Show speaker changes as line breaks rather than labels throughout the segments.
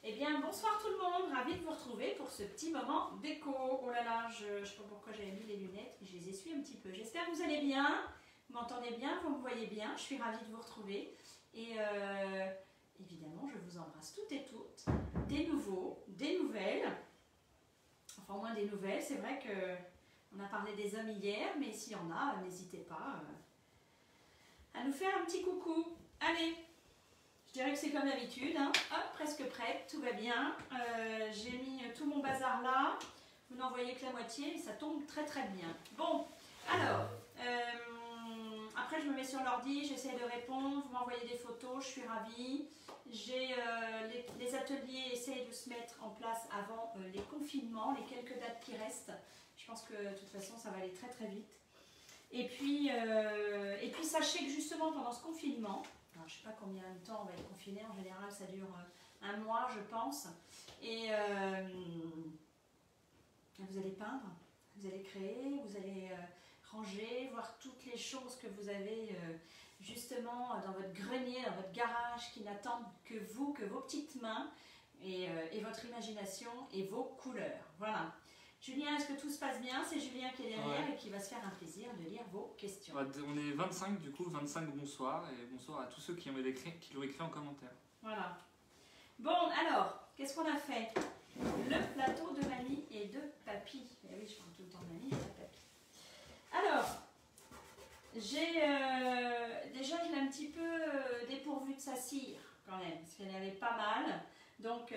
Eh bien, bonsoir tout le monde, ravie de vous retrouver pour ce petit moment déco. Oh là là, je ne sais pas pourquoi j'avais mis les lunettes, mais je les essuie un petit peu. J'espère que vous allez bien, vous m'entendez bien, vous me voyez bien. Je suis ravie de vous retrouver. Et évidemment, je vous embrasse toutes et toutes. Des nouveaux, des nouvelles. Enfin, au moins des nouvelles. C'est vrai qu'on a parlé des hommes hier, mais s'il y en a, n'hésitez pas à nous faire un petit coucou. Allez! Je dirais que c'est comme d'habitude, hein. Hop, presque prête, tout va bien. J'ai mis tout mon bazar là. Vous n'en voyez que la moitié, mais ça tombe très très bien. Bon, alors, après je me mets sur l'ordi, j'essaie de répondre, vous m'envoyez des photos, je suis ravie. J'ai les ateliers essayent de se mettre en place avant les confinements, les quelques dates qui restent. Je pense que de toute façon ça va aller très très vite. Et puis sachez que justement pendant ce confinement, alors, je ne sais pas combien de temps on va être confiné, en général ça dure un mois je pense, et vous allez peindre, vous allez créer, vous allez ranger, voir toutes les choses que vous avez justement dans votre grenier, dans votre garage qui n'attendent que vous, que vos petites mains et votre imagination et vos couleurs. Voilà. Julien, est-ce que tout se passe bien? C'est Julien qui est derrière et qui va se faire un plaisir de lire vos questions.
On est 25 du coup, 25 bonsoir, et bonsoir à tous ceux qui l'ont écrit en commentaire.
Voilà. Bon, alors, qu'est-ce qu'on a fait? Le plateau de mamie et de papy. Eh oui, je parle tout le temps de mamie et de papy. Alors, déjà, je l'ai un petit peu dépourvue de sa cire, quand même, parce qu'elle avait pas mal. Donc,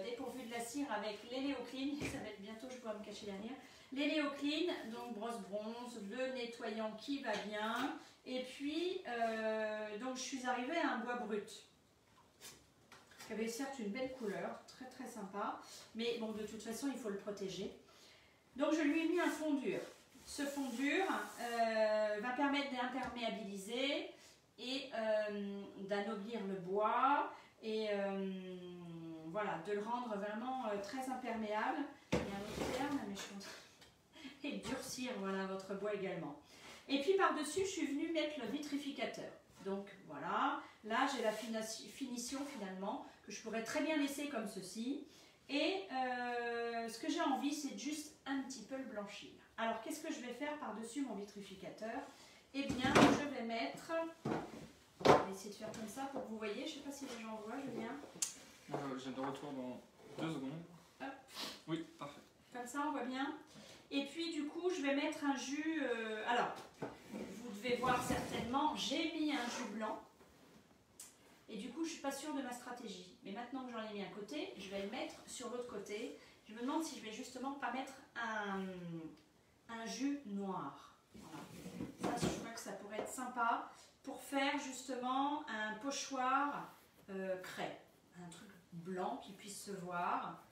dépourvu de la cire avec l'Eléocline, ça va être bientôt, je pourrais me cacher derrière. L'Eléocline, donc brosse bronze, le nettoyant qui va bien. Et puis, donc je suis arrivée à un bois brut, qui avait certes une belle couleur, très très sympa. Mais bon, de toute façon, il faut le protéger. Donc, je lui ai mis un fond dur. Ce fond dur va permettre d'imperméabiliser et d'anoblir le bois. Et voilà, de le rendre vraiment très imperméable. Il y a un autre terme, mais je pense. Et durcir, voilà, votre bois également. Et puis par-dessus, je suis venue mettre le vitrificateur. Donc voilà, là j'ai la finition finalement, que je pourrais très bien laisser comme ceci. Et ce que j'ai envie, c'est juste un petit peu le blanchir. Alors qu'est-ce que je vais faire par-dessus mon vitrificateur? Eh bien, je vais mettre... On va essayer de faire comme ça pour que vous voyez. Je ne sais pas si les gens voient, Julien.
J'ai de retour dans 2 secondes.
Hop.
Oui, parfait.
Comme ça, on voit bien. Et puis, du coup, je vais mettre un jus... alors, vous devez voir certainement, j'ai mis un jus blanc. Et du coup, je ne suis pas sûre de ma stratégie. Mais maintenant que j'en ai mis un côté, je vais le mettre sur l'autre côté. Je me demande si je vais justement pas mettre un jus noir. Voilà. Ça, je crois que ça pourrait être sympa pour faire justement un pochoir craie. Un truc blanc qui puisse se voir.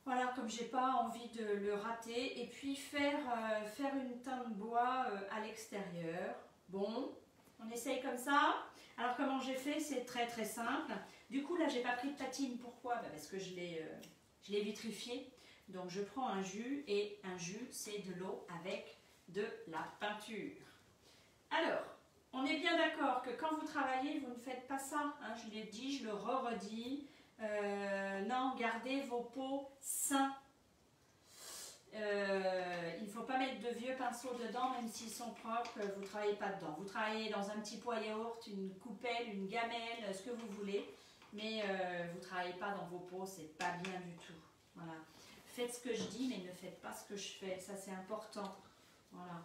Voilà, comme j'ai pas envie de le rater. Et puis faire une teinte bois à l'extérieur. Bon, on essaye comme ça. Alors comment j'ai fait? C'est très très simple. Du coup là j'ai pas pris de patine. Pourquoi? Parce que je l'ai vitrifié. Donc je prends un jus, et un jus c'est de l'eau avec de la peinture. Alors, on est bien d'accord que quand vous travaillez, vous ne faites pas ça. Hein, je l'ai dit, je le redis. Non, gardez vos pots sains. Il ne faut pas mettre de vieux pinceaux dedans, même s'ils sont propres, vous ne travaillez pas dedans. Vous travaillez dans un petit pot à yaourt, une coupelle, une gamelle, ce que vous voulez. Mais vous ne travaillez pas dans vos pots, c'est pas bien du tout. Voilà. Faites ce que je dis, mais ne faites pas ce que je fais. Ça, c'est important. Voilà.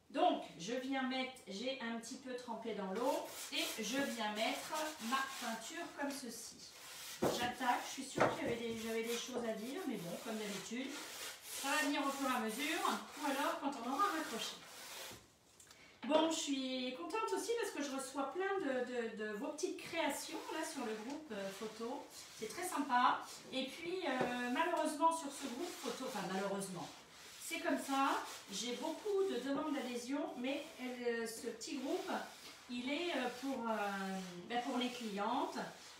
Donc, je viens mettre, j'ai un petit peu trempé dans l'eau, et je viens mettre ma peinture comme ceci. J'attaque, je suis sûre que j'avais des choses à dire, mais bon, comme d'habitude, ça va venir au fur et à mesure, ou alors quand on aura raccroché. Bon, je suis contente aussi parce que je reçois plein de vos petites créations là sur le groupe photo. C'est très sympa. Et puis, malheureusement, sur ce groupe photo, enfin malheureusement, c'est comme ça, j'ai beaucoup de demandes d'adhésion, mais ce petit groupe, il est pour les clientes.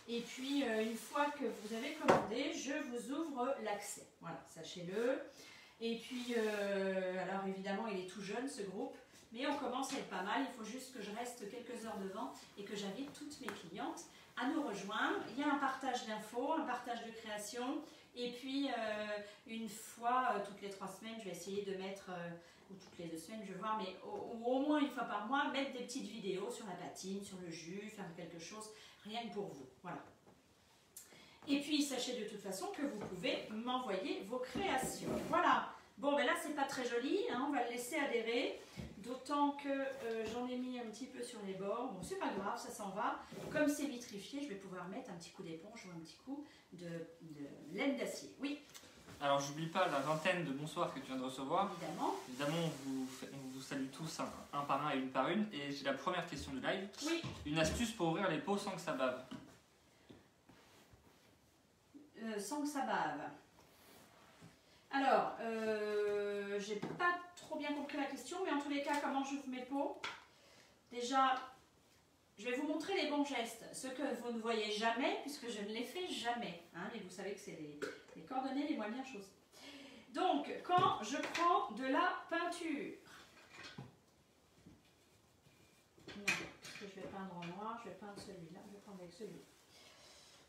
Et puis, une fois que vous avez commandé, je vous ouvre l'accès. Voilà, sachez-le. Et puis, alors évidemment, il est tout jeune ce groupe, mais on commence à être pas mal. Il faut juste que je reste quelques heures devant et que j'invite toutes mes clientes à nous rejoindre. Il y a un partage d'infos, un partage de création. Et puis, une fois toutes les 3 semaines, je vais essayer de mettre, ou toutes les 2 semaines, je vais voir, mais au moins une fois par mois, mettre des petites vidéos sur la patine, sur le jus, faire quelque chose, rien que pour vous. Voilà. Et puis, sachez de toute façon que vous pouvez m'envoyer vos créations. Voilà. Bon, ben là, c'est pas très joli, hein, on va le laisser adhérer. D'autant que j'en ai mis un petit peu sur les bords. Bon, c'est pas grave, ça s'en va. Comme c'est vitrifié, je vais pouvoir mettre un petit coup d'éponge ou un petit coup de laine d'acier. Oui.
Alors, j'oublie pas la vingtaine de bonsoirs que tu viens de recevoir.
Évidemment.
Évidemment, on vous salue tous un par un et une par une. Et j'ai la première question du live.
Oui.
Une astuce pour ouvrir les pots sans que ça bave.
Sans que ça bave. Alors, j'ai pas trop bien compris la question, mais en tous les cas, comment j'ouvre mes pots? Déjà, je vais vous montrer les bons gestes, ce que vous ne voyez jamais, puisque je ne les fais jamais. Hein, mais vous savez que c'est les coordonnées les moins bien choses. Donc, quand je prends de la peinture, non, parce que je vais peindre en noir, je vais peindre celui-là, je vais prendre avec celui-là.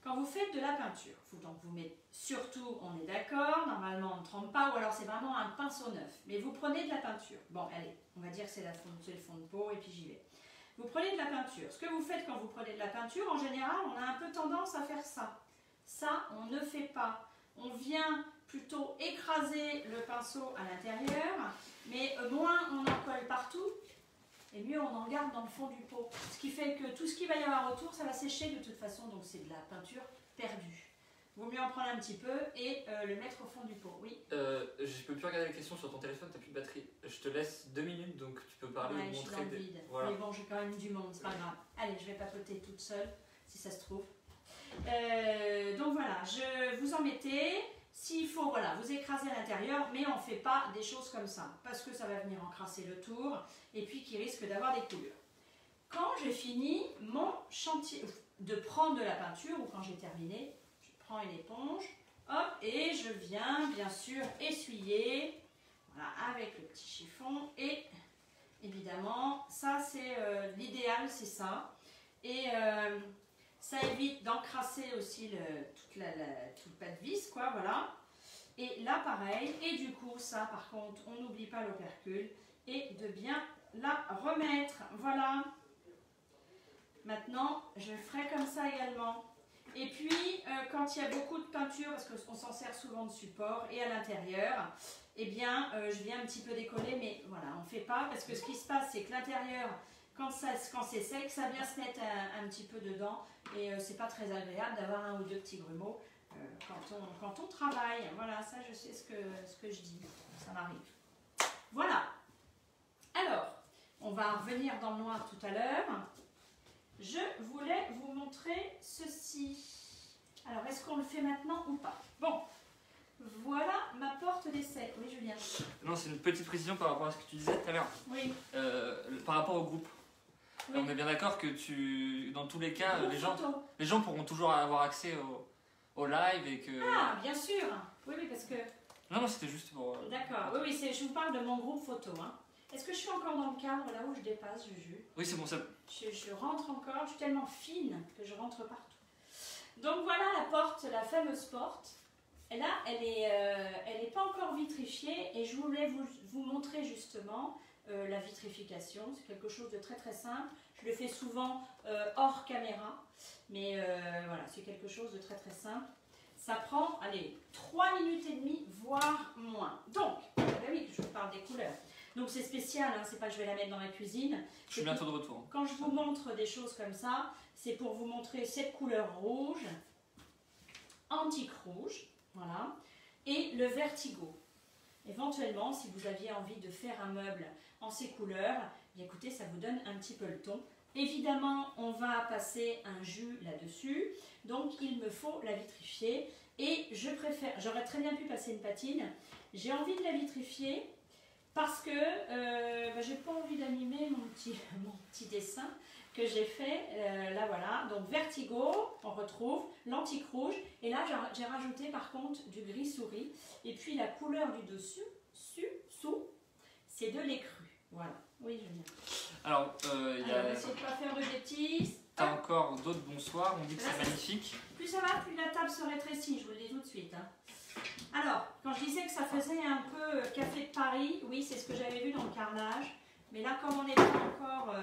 Quand vous faites de la peinture, donc vous mettez surtout, on est d'accord, normalement on ne trempe pas, ou alors c'est vraiment un pinceau neuf. Mais vous prenez de la peinture. Bon, allez, on va dire que c'est le fond de peau, et puis j'y vais. Vous prenez de la peinture. Ce que vous faites quand vous prenez de la peinture, en général, on a un peu tendance à faire ça. Ça, on ne fait pas. On vient plutôt écraser le pinceau à l'intérieur, mais moins on en colle partout, et mieux on en garde dans le fond du pot. Ce qui fait que tout ce qu'il va y avoir autour, ça va sécher de toute façon, donc c'est de la peinture perdue. Vaut mieux en prendre un petit peu et le mettre au fond du pot. Oui.
Je peux plus regarder les questions sur ton téléphone, t'as plus de batterie. Je te laisse 2 minutes, donc tu peux parler
Ouais,
ou
je suis
montrer
dans le vide.
Voilà.
Mais bon, j'ai quand même du monde, c'est pas grave. Allez, je vais papoter toute seule, si ça se trouve. Donc voilà, vous en mettez. S'il faut, voilà, vous écrasez à l'intérieur, mais on ne fait pas des choses comme ça, parce que ça va venir encrasser le tour, et puis qui risque d'avoir des coulures. Quand j'ai fini mon chantier, de prendre de la peinture, ou quand j'ai terminé, je prends une éponge, hop, et je viens bien sûr essuyer, voilà, avec le petit chiffon, et évidemment, ça c'est l'idéal, c'est ça, et ça évite d'encrasser aussi toute le pas de vis, quoi, voilà. Et là, pareil. Et du coup, ça, par contre, on n'oublie pas l'opercule et de bien la remettre. Voilà. Maintenant, je ferai comme ça également. Et puis, quand il y a beaucoup de peinture, parce qu'on s'en sert souvent de support, et à l'intérieur, eh bien, je viens un petit peu décoller, mais voilà, on ne fait pas, parce que ce qui se passe, c'est que l'intérieur, quand c'est sec, ça vient se mettre un petit peu dedans, et c'est pas très agréable d'avoir un ou deux petits grumeaux quand on travaille. Voilà, ça je sais ce que je dis, ça m'arrive. Voilà. Alors, on va revenir dans le noir tout à l'heure. Je voulais vous montrer ceci. Alors, est-ce qu'on le fait maintenant ou pas? Bon, voilà ma porte d'essai. Oui, Julien.
Non, c'est une petite précision par rapport à ce que tu disais tout à l'heure.
Oui.
Par rapport au groupe.
Oui.
On est bien d'accord que dans tous les cas, les gens pourront toujours avoir accès au live et que...
Ah, bien sûr. Oui, parce que...
Non, c'était juste pour...
D'accord. Oui, je vous parle de mon groupe photo. Hein. Est-ce que je suis encore dans le cadre là où je dépasse, Juju?
Oui, c'est bon, ça...
Je rentre encore, je suis tellement fine que je rentre partout. Donc voilà la porte, la fameuse porte. Et là, elle est pas encore vitrifiée et je voulais vous montrer justement la vitrification. C'est quelque chose de très très simple. Je le fais souvent hors caméra, mais voilà, c'est quelque chose de très très simple. Ça prend, allez, 3 minutes et demie, voire moins. Donc, ben oui, je vous parle des couleurs. Donc c'est spécial, hein, c'est pas que je vais la mettre dans ma cuisine.
Je suis bientôt de retour.
Quand je vous montre des choses comme ça, c'est pour vous montrer cette couleur rouge, antique rouge, voilà, et le vertigo. Éventuellement, si vous aviez envie de faire un meuble en ces couleurs, bien écoutez, ça vous donne un petit peu le ton. Évidemment, on va passer un jus là-dessus, donc il me faut la vitrifier. Et j'aurais très bien pu passer une patine, j'ai envie de la vitrifier parce que j'ai pas envie d'animer mon petit dessin que j'ai fait. Là voilà, donc vertigo, on retrouve l'antique rouge, et là j'ai rajouté par contre du gris souris, et puis la couleur du dessus, c'est de l'écru. Voilà, oui Julien.
Alors,
essayez de ne pas faire de bêtises.
t'as encore d'autres bonsoirs, on dit que c'est magnifique.
Plus ça va, plus la table se rétrécit, je vous le dis tout de suite. Hein. Alors, quand je disais que ça faisait un peu café de Paris, oui, c'est ce que j'avais vu dans le carrelage. Mais là, comme on n'est pas encore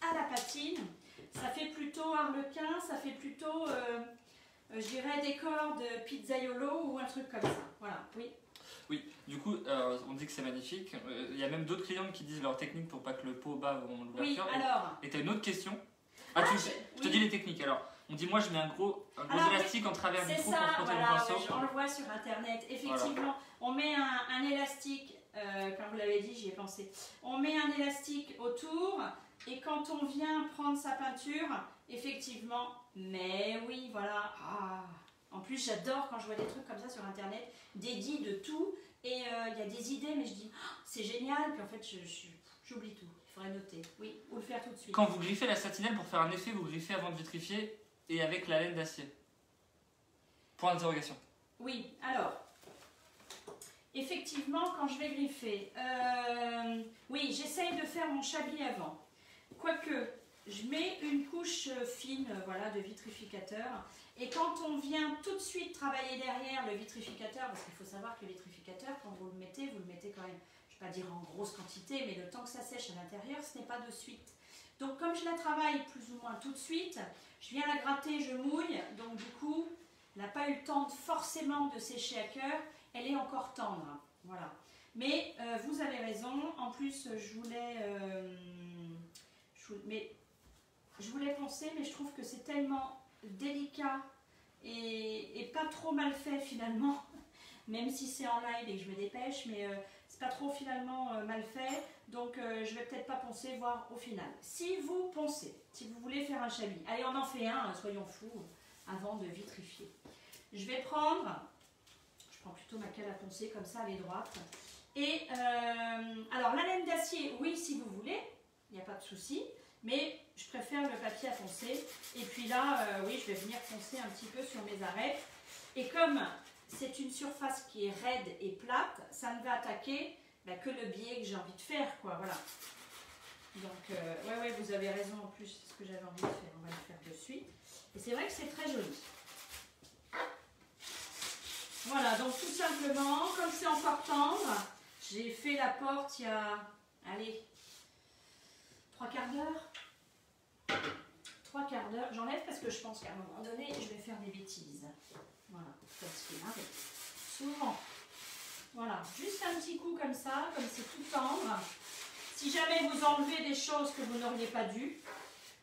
à la patine, ça fait plutôt harlequin, ça fait plutôt, je dirais, décor de pizzaiolo ou un truc comme ça. Voilà, oui.
Oui, du coup, on dit que c'est magnifique. Il y a même d'autres clients qui disent leur technique pour pas que le pot bat au moment de l'ouverture.
Oui, alors.
Et tu as une autre question. Je te dis les techniques. Alors, on dit moi je mets un gros élastique en travers du trou pour frotter mon pinceau.
On le voit sur internet. Effectivement, voilà. On met un élastique, comme vous l'avez dit, j'y ai pensé. On met un élastique autour et quand on vient prendre sa peinture, effectivement, mais oui, voilà. Ah. En plus, j'adore quand je vois des trucs comme ça sur internet, des guides de tout, et il y a des idées, mais je dis, oh, c'est génial, puis en fait, j'oublie tout. Il faudrait noter, oui, ou le faire tout de suite.
Quand vous griffez la satinelle pour faire un effet, vous griffez avant de vitrifier et avec la laine d'acier. Point d'interrogation.
Oui, alors, effectivement, quand je vais griffer, oui, j'essaye de faire mon chablis avant. Quoique, je mets une couche fine, voilà, de vitrificateur. Et quand on vient tout de suite travailler derrière le vitrificateur, parce qu'il faut savoir que le vitrificateur, quand vous le mettez quand même, je ne vais pas dire en grosse quantité, mais le temps que ça sèche à l'intérieur, ce n'est pas de suite. Donc comme je la travaille plus ou moins tout de suite, je viens la gratter, je mouille, donc du coup, elle n'a pas eu le temps forcément de sécher à cœur, elle est encore tendre. Voilà. Mais vous avez raison, en plus je voulais poncer, mais je trouve que c'est tellement délicat et pas trop mal fait finalement, même si c'est en live et que je me dépêche, mais c'est pas trop finalement mal fait, donc je vais peut-être pas poncer, voir au final. Si vous poncez, si vous voulez faire un chablis, allez on en fait un, soyons fous, avant de vitrifier. Je prends plutôt ma cale à poncer, comme ça elle est droite. Et alors la laine d'acier, oui si vous voulez, il n'y a pas de souci. Mais je préfère le papier à poncer. Et puis là, oui, je vais venir poncer un petit peu sur mes arêtes. Et comme c'est une surface qui est raide et plate, ça ne va attaquer que le biais que j'ai envie de faire, quoi. Voilà. Donc, ouais, vous avez raison en plus, c'est ce que j'avais envie de faire. On va le faire de suite. Et c'est vrai que c'est très joli. Voilà, donc tout simplement, comme c'est encore tendre, j'ai fait la porte il y a, allez, 3 quarts d'heure. 3 quarts d'heure. J'enlève parce que je pense qu'à un moment donné, je vais faire des bêtises. Voilà, comme ce qui m'arrive. Souvent. Voilà, juste un petit coup comme ça, comme c'est tout tendre. Si jamais vous enlevez des choses que vous n'auriez pas dû,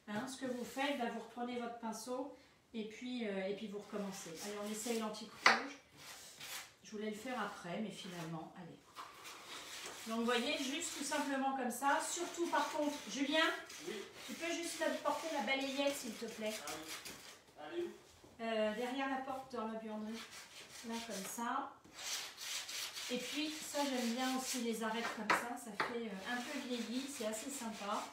hein, ce que vous faites, vous reprenez votre pinceau et puis vous recommencez. Allez, on essaye l'antique rouge. Je voulais le faire après, mais finalement, allez. Donc vous voyez, juste tout simplement comme ça. Surtout par contre, Julien, oui. Tu peux juste porter la balayette s'il te plaît.
Ah oui.
Derrière la porte dans la buanderie. Là comme ça. Et puis ça j'aime bien aussi les arêtes comme ça. Ça fait un peu vieilli, c'est assez sympa.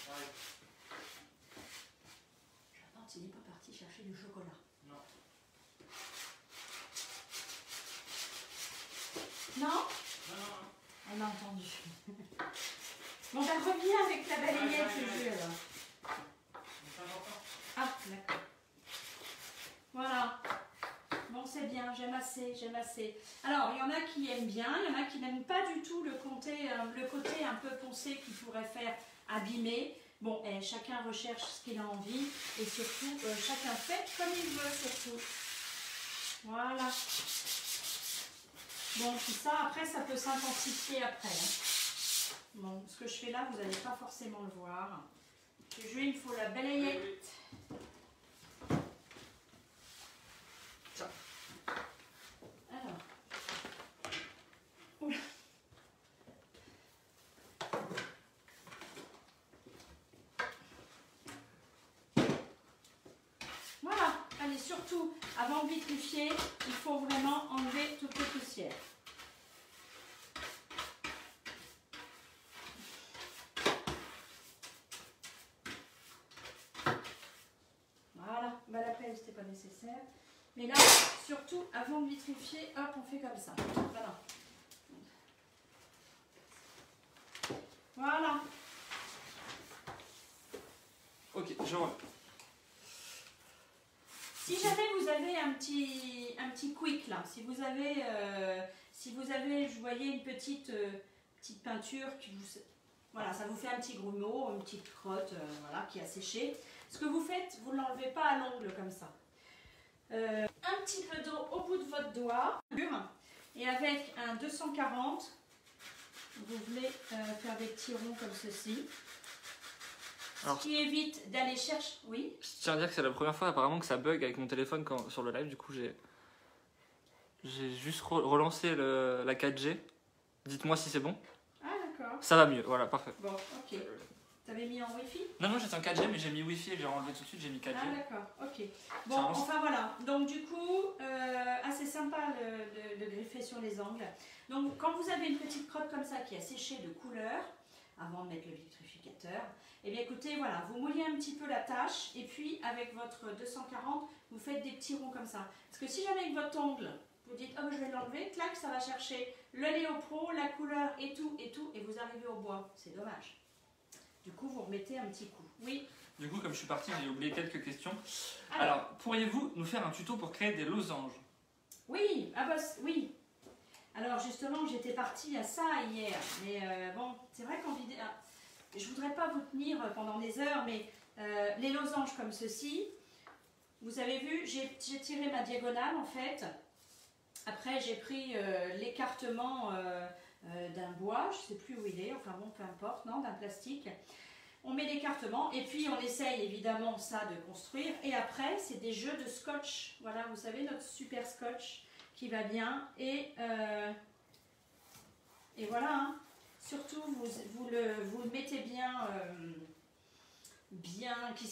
Oui.
J'attends, il n'est pas parti chercher du chocolat. Non?
Non.
Elle m'a entendu. Bon, ben reviens avec la balayette, je jure. Ah, d'accord. Voilà. Bon, c'est bien, j'aime assez. Alors, il y en a qui aiment bien, il y en a qui n'aiment pas du tout le côté un peu poncé qui pourrait faire abîmer. Bon, chacun recherche ce qu'il a envie et surtout, chacun fait comme il veut, surtout. Voilà. Bon, tout ça, après, ça peut s'intensifier après. Hein. Bon, ce que je fais là, vous n'allez pas forcément le voir. Il me faut la balayette. Alors. Oula. Voilà. Allez, surtout, avant de vitrifier, il faut vraiment enlever toutes les poussières. Voilà, bah, la pelle, c'était pas nécessaire. Mais là, surtout, avant de vitrifier, hop, on fait comme ça. Voilà.
toujours.
Si jamais vous avez un petit quick là, si vous avez, je voyais une petite peinture qui vous, voilà, ça vous fait un petit grumeau, une petite crotte, voilà, qui a séché. Ce que vous faites, vous ne l'enlevez pas à l'ongle comme ça. Un petit peu d'eau au bout de votre doigt, et avec un 240, vous voulez faire des petits ronds comme ceci. Alors, ce qui évite d'aller chercher. Oui.
Je tiens à dire que c'est la première fois apparemment que ça bug avec mon téléphone sur le live. Du coup, j'ai juste relancé la 4G. Dites-moi si c'est bon.
Ah, d'accord.
Ça va mieux, voilà, parfait.
Bon, ok. T'avais mis en Wi-Fi?
Non, j'étais en 4G, mais j'ai mis Wi-Fi et j'ai enlevé tout de suite, j'ai mis 4G.
Ah, d'accord, ok. Bon, enfin voilà. Donc, du coup, assez sympa de griffer sur les angles. Donc, quand vous avez une petite crotte comme ça qui a séché de couleur, avant de mettre le vitrificateur, et bien écoutez, voilà, vous mouillez un petit peu la tâche et puis avec votre 240, vous faites des petits ronds comme ça. Parce que si jamais avec votre ongle, vous dites, oh je vais l'enlever, clac, ça va chercher le néopro, la couleur et tout, et vous arrivez au bois. C'est dommage. Du coup, vous remettez un petit coup. Oui.
Du coup, comme je suis partie, j'ai oublié quelques questions. Alors pourriez-vous nous faire un tuto pour créer des losanges?
Oui, ah bah oui. Alors justement, j'étais partie à ça hier, mais bon, c'est vrai qu'en vidéo, je voudrais pas vous tenir pendant des heures, mais les losanges comme ceci, vous avez vu, j'ai tiré ma diagonale en fait. Après, j'ai pris l'écartement d'un bois, je sais plus où il est, enfin bon, peu importe, non, d'un plastique. On met l'écartement et puis on essaye évidemment ça de construire. Et après, c'est des jeux de scotch. Voilà, vous savez, notre super scotch qui va bien. Et voilà, hein. Surtout, vous le mettez bien,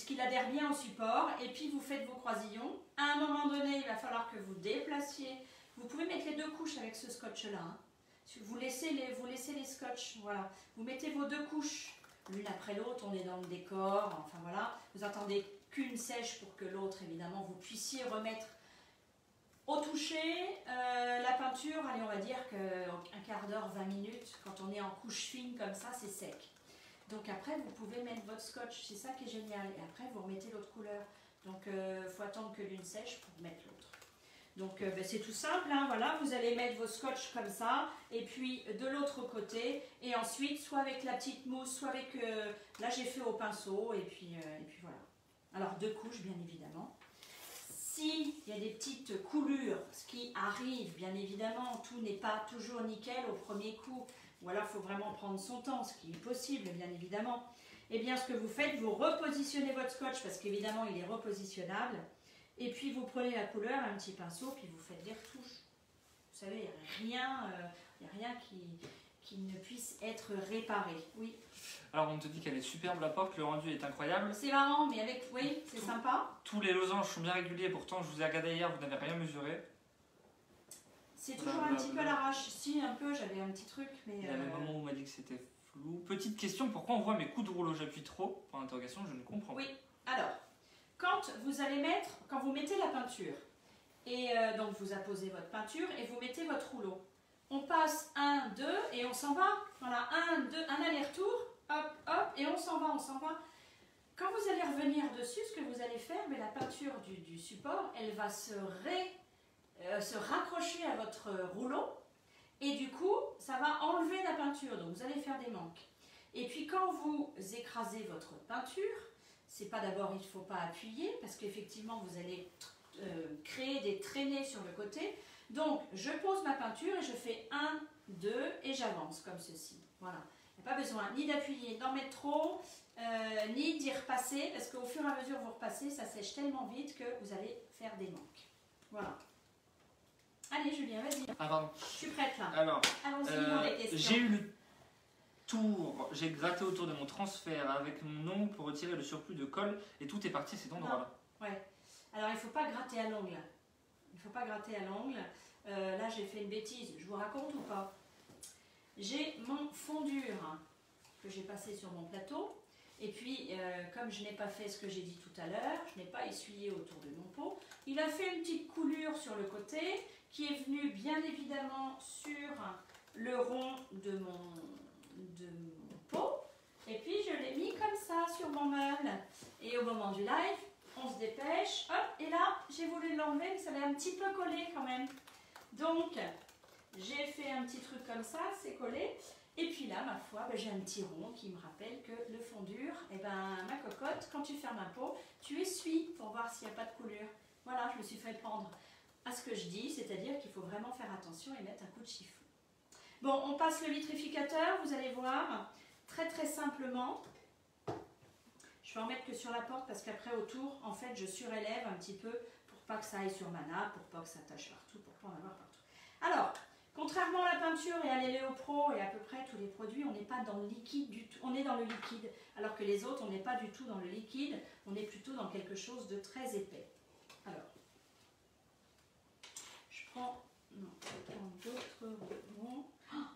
qu'il adhère bien au support. Et puis, vous faites vos croisillons. À un moment donné, il va falloir que vous déplaciez. Vous pouvez mettre les deux couches avec ce scotch-là. Hein. Vous laissez les scotch. Voilà. Vous mettez vos deux couches l'une après l'autre. On est dans le décor. Enfin, voilà. Vous attendez qu'une sèche pour que l'autre, évidemment, vous puissiez remettre au toucher, la peinture, allez, on va dire qu'un quart d'heure, 20 minutes, quand on est en couche fine comme ça, c'est sec. Donc après, vous pouvez mettre votre scotch, c'est ça qui est génial. Et après, vous remettez l'autre couleur. Donc, il faut attendre que l'une sèche pour mettre l'autre. Donc, c'est tout simple, hein, voilà, vous allez mettre vos scotch comme ça, et puis de l'autre côté, et ensuite, soit avec la petite mousse, soit avec, là j'ai fait au pinceau, et puis voilà. Alors, deux couches, bien évidemment. S'il y a des petites coulures, ce qui arrive, bien évidemment, tout n'est pas toujours nickel au premier coup, ou alors il faut vraiment prendre son temps, ce qui est possible, bien évidemment. Eh bien, ce que vous faites, vous repositionnez votre scotch, parce qu'évidemment, il est repositionnable, et puis vous prenez la couleur, un petit pinceau, puis vous faites des retouches. Vous savez, il n'y a rien qui ne puisse être réparé. Oui.
Alors on te dit qu'elle est superbe la porte, le rendu est incroyable.
C'est marrant, mais avec, oui, c'est sympa.
Tous les losanges sont bien réguliers, pourtant je vous ai regardé hier, vous n'avez rien mesuré.
C'est toujours un petit peu à l'arrache. Si, un peu, j'avais un petit truc, mais...
Il y avait un moment où on m'a dit que c'était flou. Petite question, pourquoi on voit mes coups de rouleau? J'appuie trop, pour l'interrogation, je ne comprends pas.
Oui, alors, quand vous mettez la peinture, et donc vous apposez votre peinture, et vous mettez votre rouleau, on passe 1, 2, et on s'en va. Voilà, 1, 2, un aller-retour, hop, hop, et on s'en va, on s'en va. Quand vous allez revenir dessus, ce que vous allez faire, mais la peinture du support, elle va se raccrocher à votre rouleau, et du coup, ça va enlever la peinture, donc vous allez faire des manques. Et puis quand vous écrasez votre peinture, c'est pas d'abord, il ne faut pas appuyer, parce qu'effectivement, vous allez créer des traînées sur le côté. Donc, je pose ma peinture et je fais 1, 2 et j'avance comme ceci. Voilà. Il n'y a pas besoin ni d'appuyer, d'en mettre trop, ni d'y repasser, parce qu'au fur et à mesure que vous repassez, ça sèche tellement vite que vous allez faire des manques. Voilà. Allez, Julien, vas-y.
Ah, pardon.
Je suis prête là.
Alors,
allons-y dans les questions.
J'ai eu le tour, j'ai gratté autour de mon transfert avec mon nom pour retirer le surplus de colle et tout est parti à cet endroit-là.
Ouais. Alors, il ne faut pas gratter à l'ongle. Il ne faut pas gratter à l'ongle. Là, j'ai fait une bêtise. Je vous raconte ou pas? J'ai mon fond dur que j'ai passé sur mon plateau. Et puis, comme je n'ai pas fait ce que j'ai dit tout à l'heure, je n'ai pas essuyé autour de mon pot, il a fait une petite coulure sur le côté qui est venue bien évidemment sur le rond de mon pot. Et puis je l'ai mis comme ça sur mon meuble. Et au moment du live, on se dépêche. Hop, et là, j'ai voulu l'enlever, mais ça avait un petit peu collé quand même. Donc, j'ai fait un petit truc comme ça, c'est collé. Et puis là, ma foi, ben, j'ai un petit rond qui me rappelle que le fond dur, eh ben, ma cocotte, quand tu fermes un pot, tu essuies pour voir s'il n'y a pas de coulure. Voilà, je me suis fait prendre à ce que je dis, c'est-à-dire qu'il faut vraiment faire attention et mettre un coup de chiffon. Bon, on passe le vitrificateur, vous allez voir, très simplement. Je vais en mettre que sur la porte parce qu'après autour, en fait, je surélève un petit peu pour pas que ça aille sur ma nappe, pour pas que ça tâche partout, pour pas en avoir partout. Alors, contrairement à la peinture et à l'Eléo-Pro et à peu près tous les produits, on n'est pas dans le liquide du tout, on est dans le liquide. Alors que les autres, on n'est pas du tout dans le liquide, on est plutôt dans quelque chose de très épais. Alors, je prends d'autres rouleaux.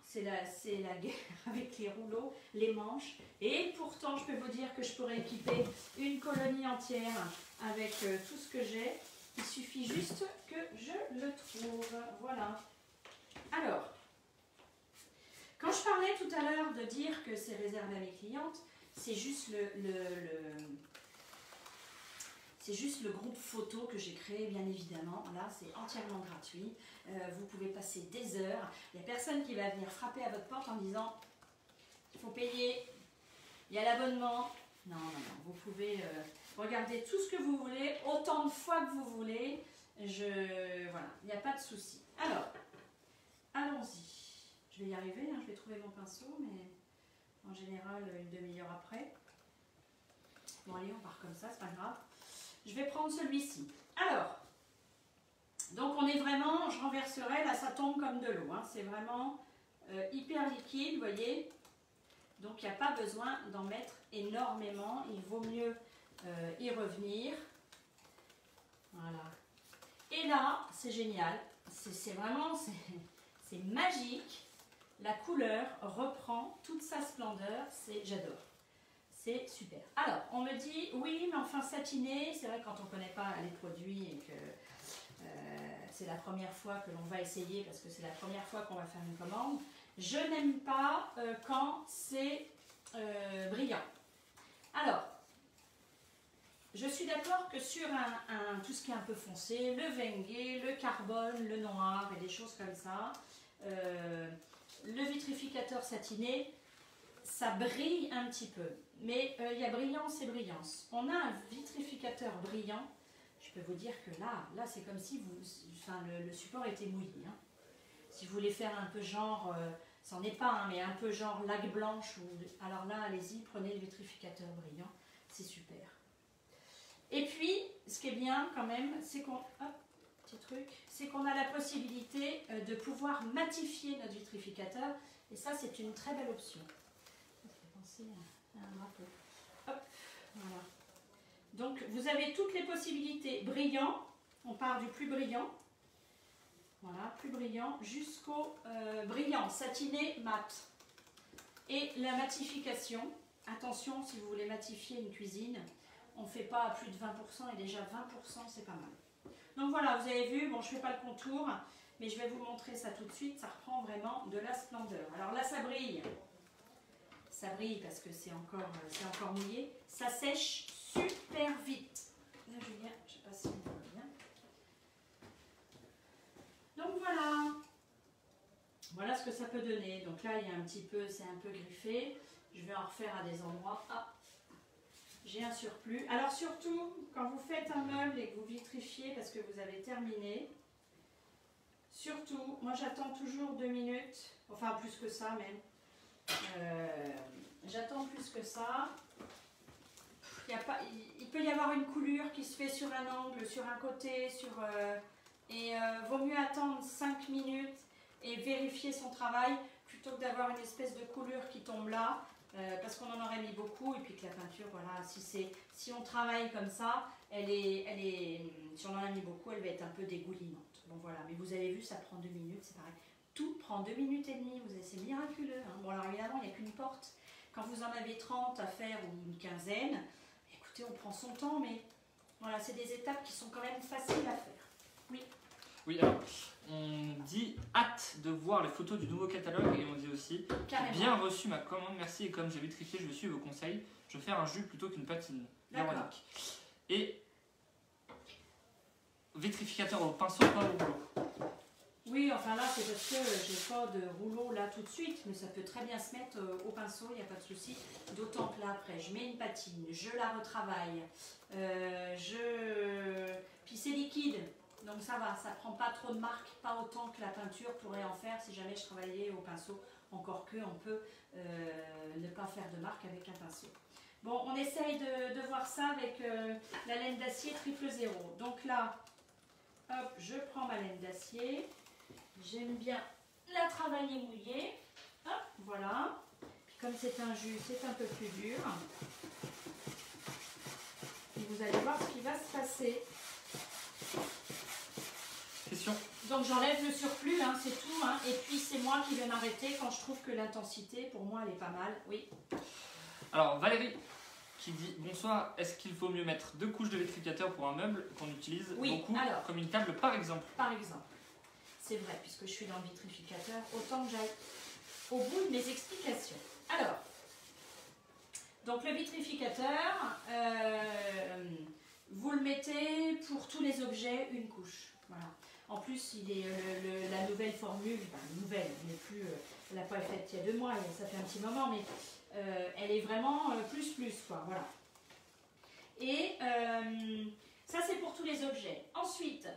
C'est la guerre avec les rouleaux, les manches. Et pourtant, je peux vous dire que je pourrais équiper une colonie entière avec tout ce que j'ai. Il suffit juste que je le trouve. Voilà. Alors, quand je parlais tout à l'heure de dire que c'est réservé à mes clientes, c'est juste c'est juste le groupe photo que j'ai créé, bien évidemment. Là, c'est entièrement gratuit. Vous pouvez passer des heures. Il n'y a personne qui va venir frapper à votre porte en disant il faut payer, il y a l'abonnement. Non. Vous pouvez regarder tout ce que vous voulez, autant de fois que vous voulez. Voilà, il n'y a pas de souci. Alors, allons-y. Je vais y arriver, hein, je vais trouver mon pinceau, mais en général, une demi-heure après. Bon, allez, on part comme ça, c'est pas grave. Je vais prendre celui-ci. Alors, donc on est vraiment, je renverserai, là ça tombe comme de l'eau, hein, c'est vraiment hyper liquide, vous voyez. Donc il n'y a pas besoin d'en mettre énormément, il vaut mieux y revenir. Voilà. Et là, c'est génial, c'est vraiment, c'est magique. La couleur reprend toute sa splendeur, j'adore. C'est super. Alors, on me dit, oui, mais enfin satiné, c'est vrai quand on ne connaît pas les produits et que c'est la première fois que l'on va essayer, parce que c'est la première fois qu'on va faire une commande, je n'aime pas quand c'est brillant. Alors, je suis d'accord que sur tout ce qui est un peu foncé, le Wenge, le carbone, le noir et des choses comme ça, le vitrificateur satiné, ça brille un petit peu. Mais il y a brillance et brillance. On a un vitrificateur brillant. Je peux vous dire que là c'est comme si le support était mouillé. Hein. Si vous voulez faire un peu genre, ça n'en est pas, hein, mais un peu genre laque blanche, alors là, allez-y, prenez le vitrificateur brillant. C'est super. Et puis, ce qui est bien quand même, c'est qu'on a la possibilité de pouvoir matifier notre vitrificateur. Et ça, c'est une très belle option. Ça fait penser à un drapeau. Hop, voilà. Donc, vous avez toutes les possibilités. Brillant, on part du plus brillant. Voilà, plus brillant, jusqu'au brillant, satiné, mat. Et la matification. Attention, si vous voulez matifier une cuisine, on ne fait pas à plus de 20%, et déjà 20%, c'est pas mal. Donc voilà, vous avez vu, bon, je ne fais pas le contour, mais je vais vous montrer ça tout de suite. Ça reprend vraiment de la splendeur. Alors là, ça brille. Ça brille parce que c'est encore mouillé. Ça sèche super vite. Là, Julien, je ne sais pas si on voit bien. Donc voilà. Voilà ce que ça peut donner. Donc là, il y a un petit peu, c'est un peu griffé. Je vais en refaire à des endroits. Ah, j'ai un surplus. Alors surtout, quand vous faites un meuble et que vous vitrifiez parce que vous avez terminé, surtout, moi j'attends toujours 2 minutes, enfin plus que ça même. J'attends plus que ça. Il peut y avoir une coulure qui se fait sur un angle, sur un côté, vaut mieux attendre 5 minutes et vérifier son travail plutôt que d'avoir une espèce de coulure qui tombe là, parce qu'on en aurait mis beaucoup et puis que la peinture, voilà, si on travaille comme ça, si on en a mis beaucoup, elle va être un peu dégoulinante. Bon voilà, mais vous avez vu, ça prend 2 minutes, c'est pareil. Tout prend 2 minutes et demie, c'est miraculeux. Hein. Bon alors évidemment, il n'y a qu'une porte. Quand vous en avez 30 à faire ou une quinzaine, écoutez, on prend son temps, mais voilà, c'est des étapes qui sont quand même faciles à faire. Oui.
Oui, alors, on dit hâte de voir les photos du nouveau catalogue et on dit aussi
Carrément.
bien reçu ma commande, merci et comme j'ai vitrifié, je vais suivre vos conseils. Je vais faire un jus plutôt qu'une patine.
D'accord.
Véronique. Et vitrificateur au pinceau, pas au rouleau.
Oui, enfin là, c'est parce que j'ai pas de rouleau là tout de suite, mais ça peut très bien se mettre au pinceau, il n'y a pas de souci. D'autant que là, après, je mets une patine, je la retravaille, puis c'est liquide, donc ça va, ça prend pas trop de marque, pas autant que la peinture pourrait en faire si jamais je travaillais au pinceau. Encore que on peut ne pas faire de marque avec un pinceau. Bon, on essaye de voir ça avec la laine d'acier 000. Donc là, hop, je prends ma laine d'acier. J'aime bien la travailler mouillée. Hop, voilà. Puis comme c'est un jus, c'est un peu plus dur. Et vous allez voir ce qui va se passer.
Question.
Donc j'enlève le surplus, hein, c'est tout. Hein. Et puis c'est moi qui vais m'arrêter quand je trouve que l'intensité, pour moi, elle est pas mal. Oui.
Alors Valérie qui dit bonsoir, est-ce qu'il faut mieux mettre 2 couches de vitrificateur pour un meuble qu'on utilise beaucoup,
alors,
comme une table par exemple?
Par exemple. C'est vrai, puisque je suis dans le vitrificateur, autant que j'aille au bout de mes explications. Alors, donc le vitrificateur, vous le mettez pour tous les objets, une couche. Voilà. En plus, il est la nouvelle formule, enfin nouvelle, elle n'a pas été faite il y a 2 mois, ça fait un petit moment, mais elle est vraiment plus, quoi. Voilà. Et ça, c'est pour tous les objets. Ensuite,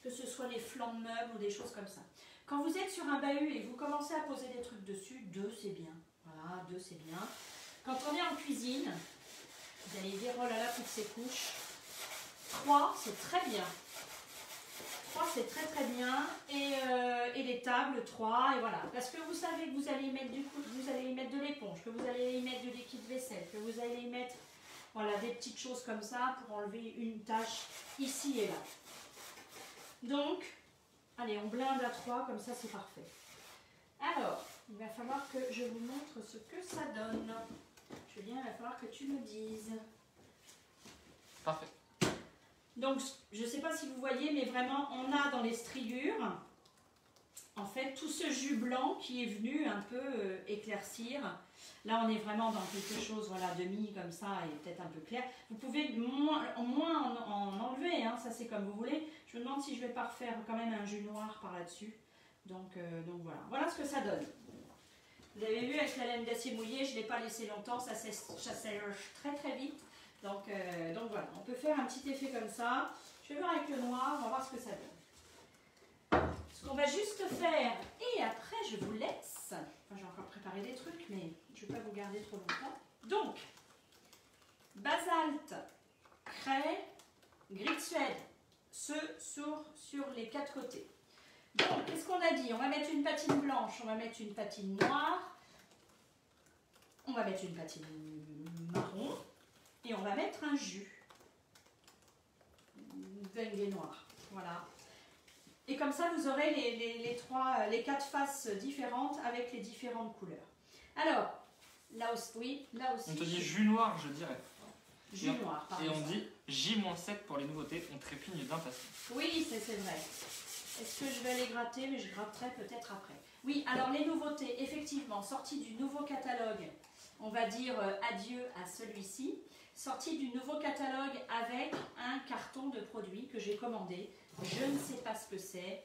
que ce soit les flancs de meubles ou des choses comme ça. Quand vous êtes sur un bahut et que vous commencez à poser des trucs dessus, 2 c'est bien. Voilà, 2 c'est bien. Quand on est en cuisine, vous allez dire oh là là, toutes ces couches. 3 c'est très bien. 3 c'est très bien. Et les tables 3 et voilà. Parce que vous savez que vous allez y mettre vous allez y mettre de l'éponge, que vous allez y mettre du liquide vaisselle, que vous allez y mettre voilà, des petites choses comme ça pour enlever une tache ici et là. Donc, allez, on blinde à 3, comme ça c'est parfait. Alors, il va falloir que je vous montre ce que ça donne. Julien, il va falloir que tu me dises.
Parfait.
Donc, je ne sais pas si vous voyez, mais vraiment, on a dans les striures, en fait, tout ce jus blanc qui est venu un peu éclaircir. Là, on est vraiment dans quelque chose, voilà, demi comme ça et peut-être un peu clair. Vous pouvez moins en enlever, hein, ça c'est comme vous voulez. Je me demande si je ne vais pas refaire quand même un jus noir par là-dessus. Donc voilà. Voilà ce que ça donne. Vous avez vu avec la laine d'acier mouillée, je ne l'ai pas laissé longtemps, ça sèche très vite. Donc voilà, on peut faire un petit effet comme ça. Je vais voir avec le noir, on va voir ce que ça donne. Ce qu'on va juste faire, et après je vous laisse. Enfin, j'ai encore préparé des trucs, mais je ne vais pas vous garder trop longtemps. Donc, basalte, craie, gris de Suède, ceux sur les 4 côtés. Donc, qu'est-ce qu'on a dit? On va mettre une patine blanche, on va mettre une patine noire, on va mettre une patine marron, et on va mettre un jus. Veingué noir, voilà. Et comme ça, vous aurez les 4 faces différentes avec les différentes couleurs. Alors, là aussi, oui, là aussi.
On te dit jus noir, je dirais.
Jus noir, par
exemple. Et
exemple.
on dit J-7 pour les nouveautés, on trépigne d'impatience.
Oui, c'est vrai. Est-ce que je vais les gratter? Mais je gratterai peut-être après. Oui, alors les nouveautés, effectivement, sorties du nouveau catalogue, on va dire adieu à celui-ci. Sortie du nouveau catalogue avec un carton de produits que j'ai commandé. Je ne sais pas ce que c'est.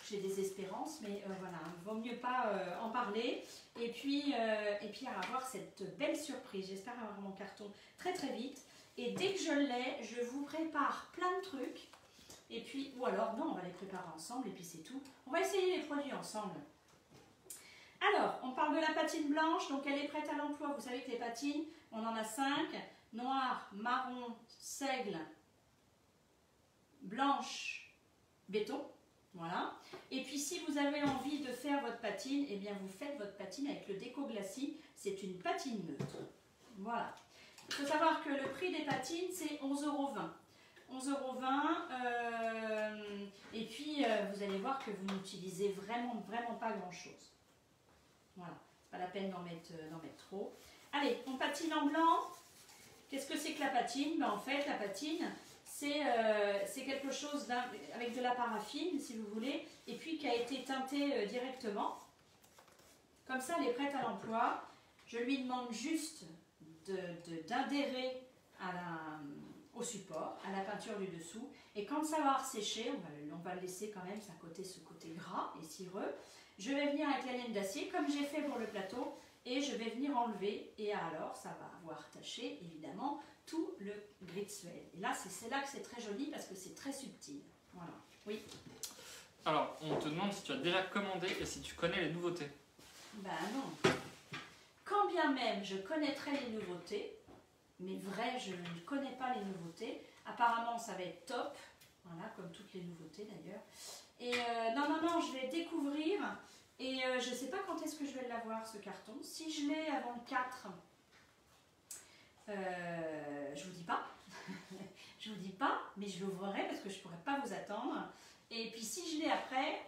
J'ai des espérances, mais voilà, il vaut mieux pas en parler. Et puis avoir cette belle surprise. J'espère avoir mon carton très vite. Et dès que je l'ai, je vous prépare plein de trucs. Et puis, ou alors, non, on va les préparer ensemble et puis c'est tout. On va essayer les produits ensemble. Alors, on parle de la patine blanche, donc elle est prête à l'emploi. Vous savez que les patines, on en a 5. Noir, marron, seigle, blanche, béton. Voilà. Et puis si vous avez envie de faire votre patine, eh bien vous faites votre patine avec le Déco Glacis. C'est une patine neutre. Voilà. Il faut savoir que le prix des patines, c'est 11,20 €. 11,20 €. Et puis vous allez voir que vous n'utilisez vraiment pas grand chose. Voilà. Pas la peine d'en mettre trop. Allez, on patine en blanc. Qu'est-ce que c'est que la patine? Ben, en fait, la patine, c'est quelque chose avec de la paraffine, si vous voulez, et puis qui a été teinté directement. Comme ça, elle est prête à l'emploi. Je lui demande juste d'adhérer au support, à la peinture du dessous. Et quand ça va sécher, on va le laisser quand même ce côté gras et cireux. Je vais venir avec la laine d'acier, comme j'ai fait pour le plateau, et je vais venir enlever. Et alors, ça va avoir taché, évidemment, tout le gris de Suède. Et là, c'est là que c'est très joli parce que c'est très subtil. Voilà. Oui.
Alors, on te demande si tu as déjà commandé et si tu connais les nouveautés.
Ben non. Quand bien même je connaîtrais les nouveautés, mais vrai, je ne connais pas les nouveautés. Apparemment, ça va être top. Voilà, comme toutes les nouveautés d'ailleurs. Et non, je vais découvrir. Et je ne sais pas quand est-ce que je vais l'avoir, ce carton. Si je l'ai avant le 4, je vous dis pas. Je vous dis pas, mais je l'ouvrirai parce que je ne pourrais pas vous attendre. Et puis si je l'ai après,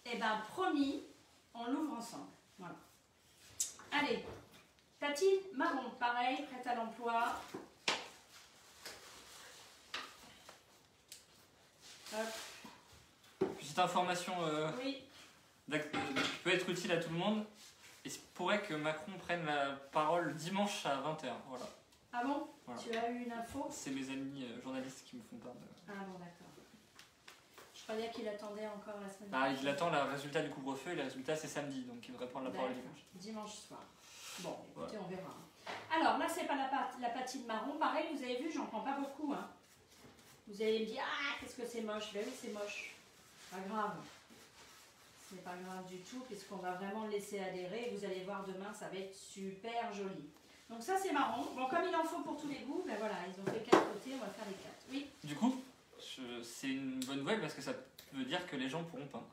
eh ben promis, on l'ouvre ensemble. Voilà. Allez, patine marron, pareil, prête à l'emploi.
Petite information
oui.
qui peut être utile à tout le monde. Il se pourrait que Macron prenne la parole dimanche à 20h. Voilà.
Ah bon?
Voilà.
Tu as eu une info?
C'est mes amis journalistes qui me font part de...
Ah bon, d'accord. Je croyais qu'il attendait encore la semaine
prochaine.
prochaine.
Il attend le résultat du couvre-feu et le résultat c'est samedi, donc il devrait prendre la parole dimanche.
Dimanche soir. Bon, écoutez,
voilà.
On verra. Alors là, c'est pas la patine marron. Pareil, vous avez vu, j'en prends pas beaucoup. Hein. Vous allez me dire, ah, qu'est-ce que c'est moche. Ben oui, c'est moche. Pas grave. Ce n'est pas grave du tout, puisqu'on va vraiment le laisser adhérer. Et vous allez voir demain, ça va être super joli. Donc ça, c'est marron. Bon, comme il en faut pour tous les goûts, ben voilà, ils ont fait 4 côtés, on va faire les 4. Oui.
Du coup, c'est une bonne nouvelle parce que ça veut dire que les gens pourront peindre.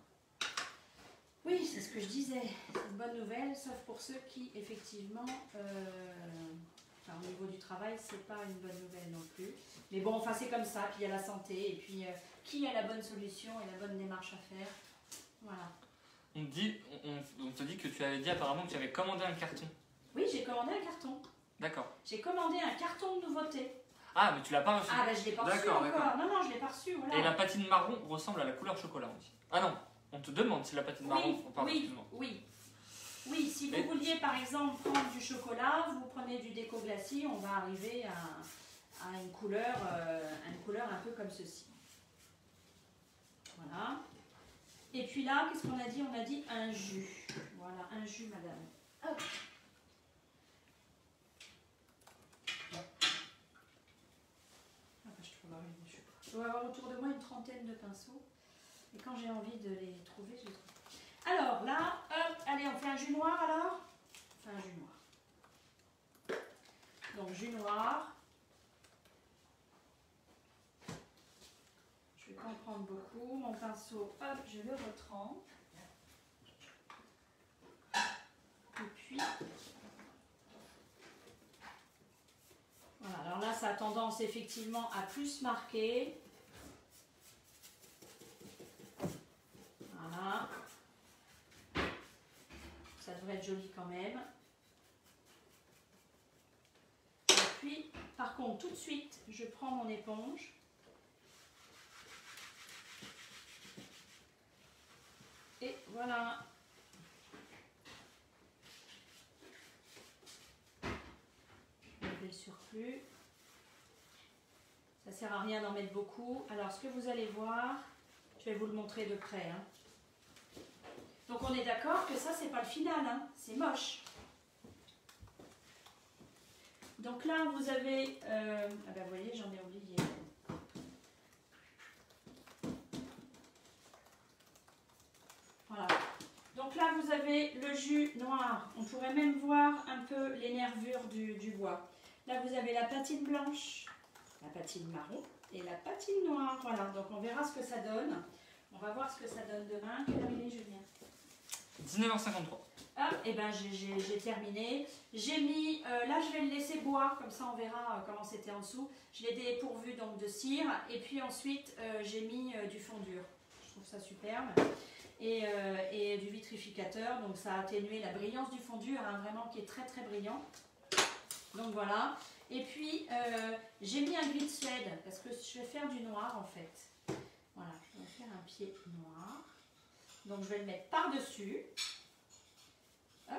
Oui, c'est ce que je disais. C'est une bonne nouvelle, sauf pour ceux qui, effectivement, au niveau du travail, c'est pas une bonne nouvelle non plus. Mais bon, enfin, c'est comme ça. Puis il y a la santé. Et puis, qui a la bonne solution et la bonne démarche à faire? Voilà.
On te dit que tu avais dit apparemment que tu avais commandé un carton.
Oui, j'ai commandé un carton.
D'accord.
J'ai commandé un carton de nouveauté.
Ah, mais tu l'as pas reçu.
Ah, ben je l'ai pas reçu encore. Non, je l'ai pas reçu. Voilà.
Et la patine marron ressemble à la couleur chocolat, on dit. Ah non, on te demande si la patine marron...
Oui, si vous vouliez par exemple prendre du chocolat, vous prenez du déco glacis, on va arriver à une couleur un peu comme ceci. Voilà. Et puis là, qu'est-ce qu'on a dit? On a dit un jus. Voilà, un jus, madame. Hop. Je dois avoir autour de moi une trentaine de pinceaux. Et quand j'ai envie de les trouver, je les trouve. Alors là, hop, allez, on fait un jus noir alors? On fait un jus noir. Donc jus noir. Je vais pas en prendre beaucoup. Mon pinceau, hop, je le retrempe. Et puis... Voilà, alors là, ça a tendance effectivement à plus marquer. Voilà. Ça devrait être joli quand même. Et puis, par contre, tout de suite, je prends mon éponge. Et voilà. Le surplus. Ça sert à rien d'en mettre beaucoup. Alors ce que vous allez voir, je vais vous le montrer de près. Hein. Donc on est d'accord que ça c'est pas le final, hein. C'est moche. Donc là vous avez, ah ben vous voyez j'en ai oublié. Voilà. Donc là vous avez le jus noir. On pourrait même voir un peu les nervures du bois. Là, vous avez la patine blanche, la patine marron et la patine noire. Voilà, donc on verra ce que ça donne. On va voir ce que ça donne demain. Quelle heure il est, Julien?
19h53.
Ah, et ben j'ai terminé. J'ai mis, là je vais le laisser boire, comme ça on verra comment c'était en dessous. Je l'ai dépourvu donc de cire. Et puis ensuite, j'ai mis du fondure. Je trouve ça superbe. Et du vitrificateur, donc ça a atténué la brillance du fondure, hein, vraiment qui est très très brillant. Donc voilà. Et puis, j'ai mis un gris de Suède parce que je vais faire du noir en fait. Voilà, je vais faire un pied noir. Donc je vais le mettre par-dessus. Hop.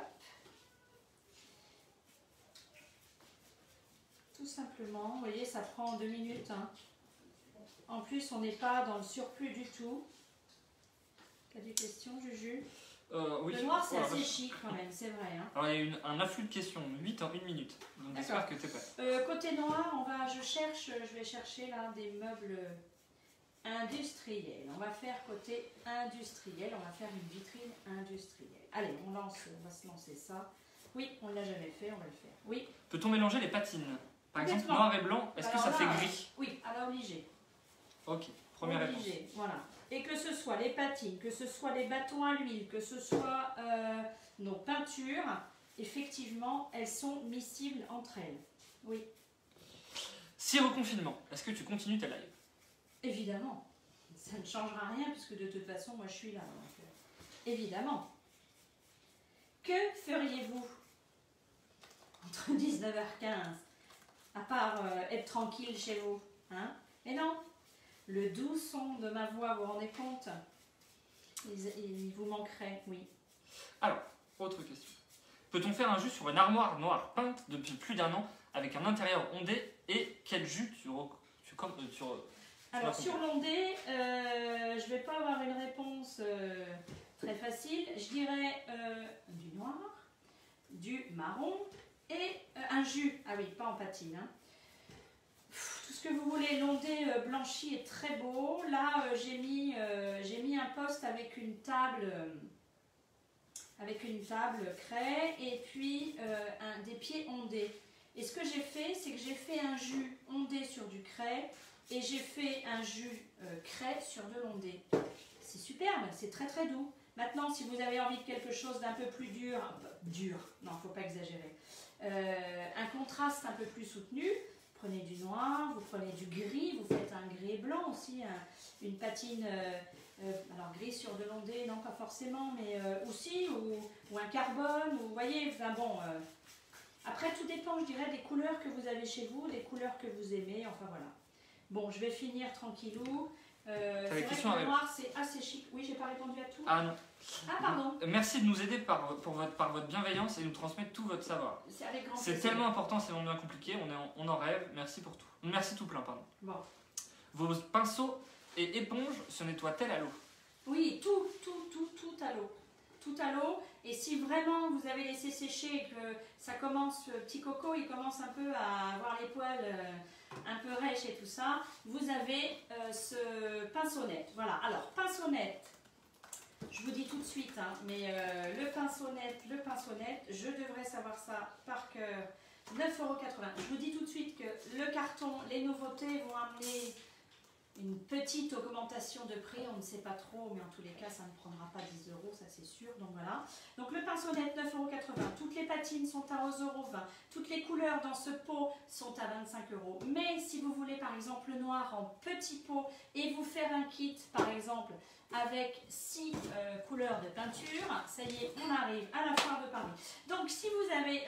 Tout simplement. Vous voyez, ça prend 2 minutes. Hein. En plus, on n'est pas dans le surplus du tout. T'as des questions, Juju?
Oui.
Le noir, c'est
Voilà,
assez chic quand même, c'est vrai. Hein.
Alors, il y a un afflux de questions, 8 en 1 minute. Donc, j'espère que tu es prêt.
Côté noir, je vais chercher là des meubles industriels. On va faire côté industriel, on va faire une vitrine industrielle. Allez, on va se lancer ça. Oui, on ne l'a jamais fait, on va le faire. Oui.
Peut-on mélanger les patines? Par exemple, noir et blanc, est-ce que ça fait gris?
Oui, alors obligé.
Ok, première réponse.
Voilà. Et que ce soit les patines, que ce soit les bâtons à l'huile, que ce soit nos peintures, effectivement, elles sont miscibles entre elles. Oui.
Si reconfinement, est-ce que tu continues tes lives?
Évidemment. Ça ne changera rien puisque de toute façon, moi je suis là. Donc, évidemment. Que feriez-vous entre 19h15 à part être tranquille chez vous, hein? Mais non. Le doux son de ma voix, vous vous rendez compte? Il vous manquerait, oui. Alors,
autre question. Peut-on faire un jus sur une armoire noire peinte depuis plus d'1 an avec un intérieur ondé et quel jus
Alors, sur l'ondé, je ne vais pas avoir une réponse très facile. Je dirais du noir, du marron et un jus. Ah oui, pas en patine, hein. Tout ce que vous voulez, l'ondé blanchi est très beau. Là, j'ai mis un poste avec une table craie et puis des pieds ondés. Et ce que j'ai fait, c'est que j'ai fait un jus ondé sur du craie et j'ai fait un jus craie sur de l'ondé. C'est superbe, c'est très très doux. Maintenant, si vous avez envie de quelque chose d'un peu plus dur, non, il ne faut pas exagérer, un contraste un peu plus soutenu, prenez du noir, vous prenez du gris, vous faites un gris et blanc aussi, une patine, alors gris sur de l'ondé, non pas forcément, mais aussi, ou un carbone, ou vous voyez, enfin bon, après tout dépend, je dirais, des couleurs que vous avez chez vous, des couleurs que vous aimez, enfin voilà. Bon, je vais finir tranquillou. C'est vrai que le noir, c'est assez chic. Oui, j'ai pas répondu à tout.
Ah non.
Ah pardon.
Merci de nous aider par votre bienveillance et nous transmettre tout votre savoir.
C'est avec grand plaisir.
C'est tellement important, c'est vraiment bien compliqué, on en rêve. Merci pour tout. Merci tout plein, pardon.
Bon.
Vos pinceaux et éponges se nettoient-elles à l'eau?
Oui, tout à l'eau. Tout à l'eau. Et si vraiment vous avez laissé sécher et que ça commence, le petit coco, il commence un peu à avoir les poils un peu rêches et tout ça, vous avez ce pinceau-net. Voilà. Alors, pinceau-net. Je vous dis tout de suite, hein, mais le pinceau-net, je devrais savoir ça par cœur. 9,80 €. Je vous dis tout de suite que le carton, les nouveautés vont amener une petite augmentation de prix, on ne sait pas trop, mais en tous les cas, ça ne prendra pas 10 €, ça c'est sûr. Donc voilà. Donc le pinceau-net, 9,80 €. Toutes les patines sont à 11,20 €. Toutes les couleurs dans ce pot sont à 25 €. Mais si vous voulez par exemple le noir en petit pot et vous faire un kit, par exemple, avec 6 couleurs de peinture, ça y est, on arrive à la foire de Paris. Donc si vous avez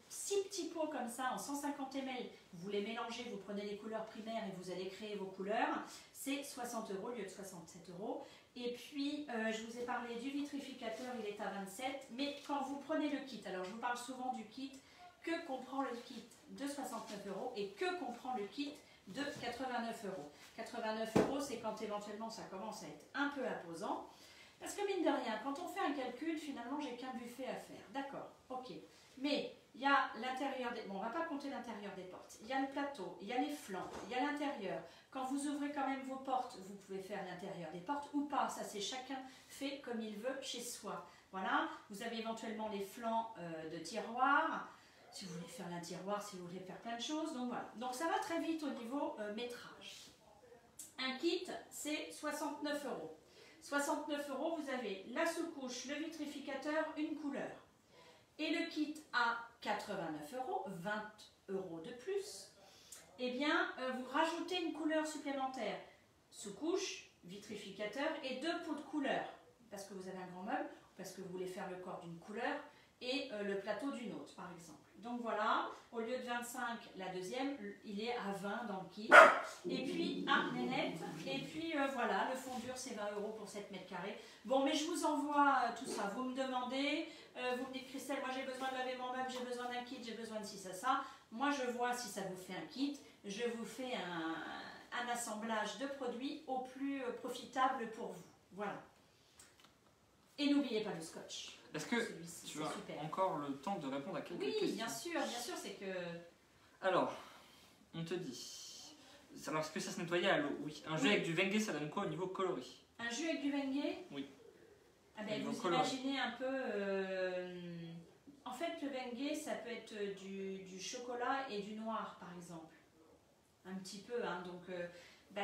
6 petits pots comme ça en 150 ml, vous les mélangez, vous prenez les couleurs primaires et vous allez créer vos couleurs, c'est 60 € au lieu de 67 €. Et puis je vous ai parlé du vitrificateur, il est à 27 €, mais quand vous prenez le kit, alors je vous parle souvent du kit, que comprend le kit de 69 € et que comprend le kit de 89 €. 89 €, c'est quand éventuellement ça commence à être un peu imposant. Parce que mine de rien, quand on fait un calcul, finalement, j'ai qu'un buffet à faire. D'accord, ok. Mais il y a l'intérieur des... Bon, on ne va pas compter l'intérieur des portes. Il y a le plateau, il y a les flancs, il y a l'intérieur. Quand vous ouvrez quand même vos portes, vous pouvez faire l'intérieur des portes ou pas. Ça, c'est chacun fait comme il veut chez soi. Voilà. Vous avez éventuellement les flancs de tiroirs. Si vous voulez faire un tiroir, si vous voulez faire plein de choses. Donc voilà. Donc ça va très vite au niveau métrage. Un kit, c'est 69 €. 69 €, vous avez la sous-couche, le vitrificateur, une couleur. Et le kit à 89 €, 20 € de plus, eh bien, vous rajoutez une couleur supplémentaire. Sous-couche, vitrificateur et 2 pots de couleur. Parce que vous avez un grand meuble, parce que vous voulez faire le corps d'une couleur et le plateau d'une autre, par exemple. Donc voilà, au lieu de 25, la deuxième, il est à 20 dans le kit. Et puis, nénette. Et puis voilà, le fond dur, c'est 20 € pour 7 mètres carrés. Bon, mais je vous envoie tout ça. Vous me demandez, vous me dites, Christelle, moi j'ai besoin de laver mon meuble, j'ai besoin d'un kit, j'ai besoin de ci, ça. Moi, je vois si ça vous fait un kit. Je vous fais un assemblage de produits au plus profitable pour vous. Voilà. Et n'oubliez pas le scotch.
Est-ce que tu as encore le temps de répondre à quelques questions?
Oui, bien sûr, c'est que...
Alors, on te dit... Alors, est-ce que ça se nettoyait à l'eau? Oui. Un jus avec du Wenge, ça donne quoi au niveau coloris?
Un jus avec du Wenge?
Oui.
Ah ben, vous imaginez un peu... En fait, le Wenge, ça peut être du chocolat et du noir, par exemple. Un petit peu, hein, donc...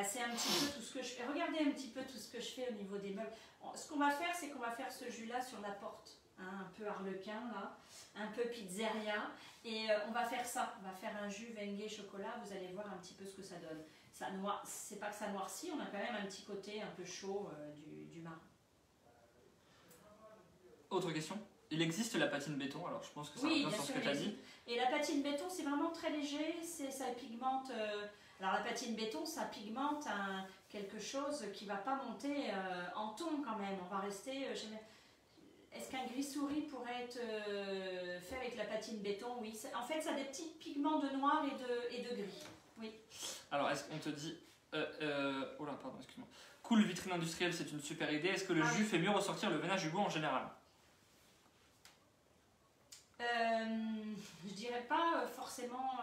c'est un petit peu tout ce que je fais. Regardez un petit peu tout ce que je fais au niveau des meubles. Ce qu'on va faire, c'est qu'on va faire ce jus-là sur la porte. Hein, un peu harlequin, là. Un peu pizzeria. Et on va faire ça. On va faire un jus Wenge chocolat. Vous allez voir un petit peu ce que ça donne. C'est pas que ça noircit, on a quand même un petit côté un peu chaud du marron.
Autre question. Il existe la patine béton, alors je pense que ça
oui,
revient sur ce que tu as dit.
Et la patine béton, c'est vraiment très léger. Ça pigmente... Alors la patine béton, ça pigmente quelque chose qui ne va pas monter en ton quand même. On va rester... Est-ce qu'un gris-souris pourrait être fait avec la patine béton? Oui. En fait, ça a des petits pigments de noir et de gris. Oui.
Alors, est-ce qu'on te dit... oh là, pardon, excuse-moi. Cool, vitrine industrielle, c'est une super idée. Est-ce que le jus fait mieux ressortir le veinage du bois en général?
Je dirais pas forcément...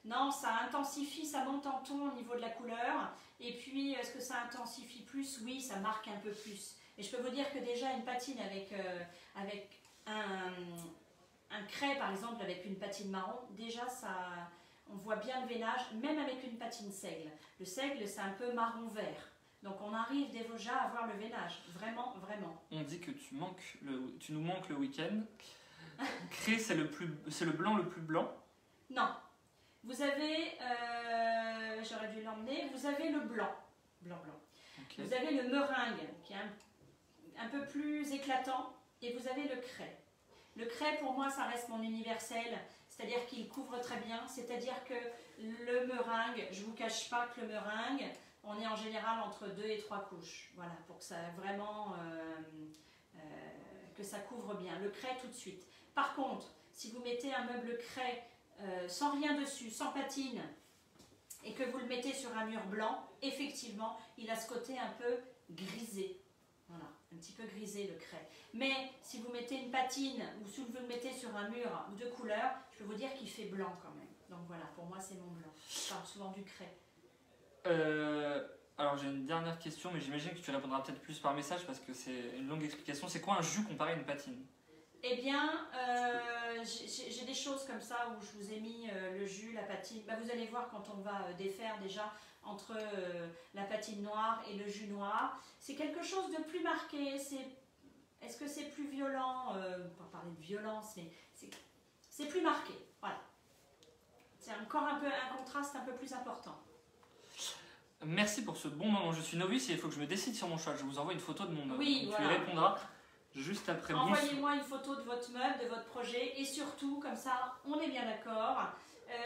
non, ça intensifie, ça monte en ton au niveau de la couleur. Et puis, est-ce que ça intensifie plus? Oui, ça marque un peu plus. Et je peux vous dire que déjà, une patine avec un craie, par exemple, avec une patine marron, déjà, on voit bien le veinage, même avec une patine seigle. Le seigle, c'est un peu marron-vert. Donc, on arrive déjà à voir le veinage. Vraiment, vraiment.
On dit que tu nous manques le week-end. Craie, c'est le blanc le plus blanc?
Non. Vous avez, j'aurais dû l'emmener, vous avez le blanc. Blanc. Okay. Vous avez le meringue, qui est un peu plus éclatant, et vous avez le craie. Le craie, pour moi, ça reste mon universel, c'est-à-dire qu'il couvre très bien, c'est-à-dire que le meringue, je ne vous cache pas que le meringue, on est en général entre 2 et 3 couches, voilà, pour que ça vraiment, que ça couvre bien. Le craie tout de suite. Par contre, si vous mettez un meuble craie sans rien dessus, sans patine, et que vous le mettez sur un mur blanc, effectivement, il a ce côté un peu grisé. Voilà, un petit peu grisé le craie. Mais si vous mettez une patine ou si vous le mettez sur un mur de couleur, je peux vous dire qu'il fait blanc quand même. Donc voilà, pour moi c'est mon blanc. Je parle souvent du craie.
Alors j'ai une dernière question, mais j'imagine que tu répondras peut-être plus par message parce que c'est une longue explication. C'est quoi un jus comparé à une patine?
Eh bien, j'ai des choses comme ça où je vous ai mis le jus, la patine. Vous allez voir quand on va défaire déjà entre la patine noire et le jus noir. C'est quelque chose de plus marqué. Est-ce que c'est plus violent? On va pas parler de violence, mais c'est plus marqué. Voilà. C'est encore un contraste un peu plus important.
Merci pour ce bon moment. Je suis novice et il faut que je me décide sur mon choix. Je vous envoie une photo de mon meuble.
Oui,
voilà. Tu y répondras juste après.
Envoyez-moi une photo de votre meuble, de votre projet et surtout, comme ça, on est bien d'accord.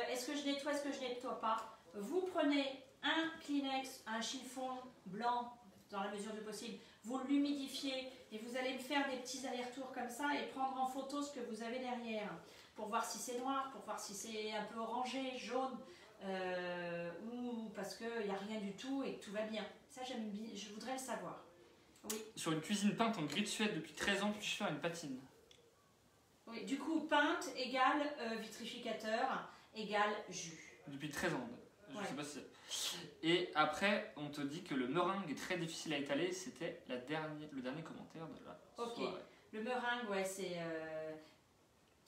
Est-ce que je nettoie, est-ce que je nettoie pas? Vous prenez un Kleenex, un chiffon blanc, dans la mesure du possible, vous l'humidifiez et vous allez me faire des petits allers-retours comme ça et prendre en photo ce que vous avez derrière pour voir si c'est noir, pour voir si c'est un peu orangé, jaune, ou parce qu'il n'y a rien du tout et que tout va bien. Ça, je voudrais le savoir. Oui.
Sur une cuisine peinte en gris de Suède depuis 13 ans, puis-je faire une patine?
Oui, du coup, peinte égale vitrificateur égale jus.
Depuis 13 ans. Je sais pas si... Et après, on te dit que le meringue est très difficile à étaler. C'était le dernier commentaire de la soirée.
Le meringue, ouais, c'est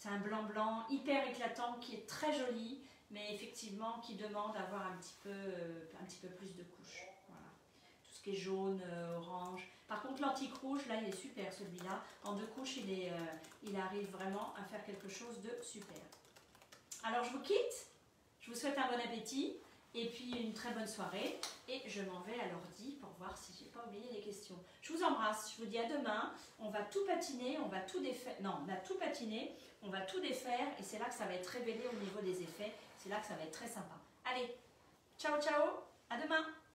un blanc hyper éclatant qui est très joli, mais effectivement qui demande d'avoir un petit peu plus de couches. Voilà. Tout ce qui est jaune, orange. Par contre, l'antique rouge, là, il est super celui-là. En 2 couches, il arrive vraiment à faire quelque chose de super. Alors, je vous quitte. Je vous souhaite un bon appétit. Et puis une très bonne soirée. Et je m'en vais à l'ordi pour voir si j'ai pas oublié les questions. Je vous embrasse. Je vous dis à demain. On va tout patiner, on va tout défaire. Non, on a tout patiné, on va tout défaire. Et c'est là que ça va être révélé au niveau des effets. C'est là que ça va être très sympa. Allez, ciao, ciao. À demain.